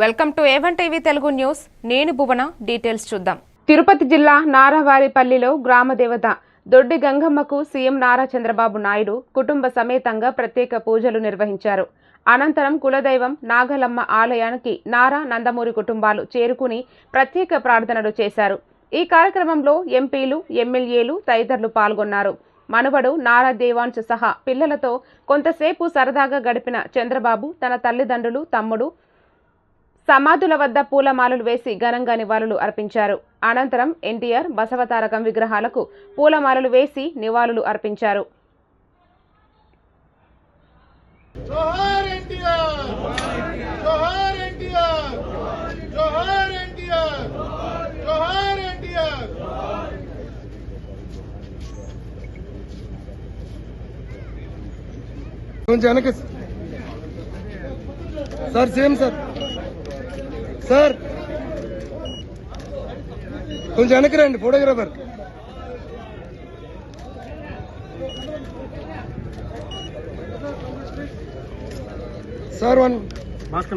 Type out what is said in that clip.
Welcome to A1 TV Telugu news. నేను భువన. Details చూద్దాం. తిరుపతి జిల్లా నారావారిపల్లిలో గ్రామ దేవత దొడ్డి గంగమ్మకు సీఎం నారా చంద్రబాబు నాయుడు కుటుంబ సమేతంగా ప్రత్యేక పూజలు నిర్వహించారు. అనంతరం కులదైవం నాగలమ్మ ఆలయానికి నారా నందమూరి కుటుంబాలు చేరుకుని ప్రత్యేక ప్రార్థనలు చేశారు. ఈ కార్యక్రమంలో ఎంపీలు, ఎమ్మెల్యేలు తదితరులు పాల్గొన్నారు. మనవడు నారా దేవాంశ్ సహా పిల్లలతో కొంతసేపు సరదాగా గడిపిన చంద్రబాబు తన తల్లిదండ్రులు, తమ్ముడు సమాధుల వద్ద పూలమాలలు వేసి ఘనంగా నివాళులు అర్పించారు. అనంతరం ఎన్టీఆర్, బసవతారకం విగ్రహాలకు పూలమాలలు వేసి నివాళులు అర్పించారు. కొంచెం వెనక సార్, సేమ్ సార్, సార్ కొంచెం వెనక్కి రండి ఫోటోగ్రాఫర్. Sir one mask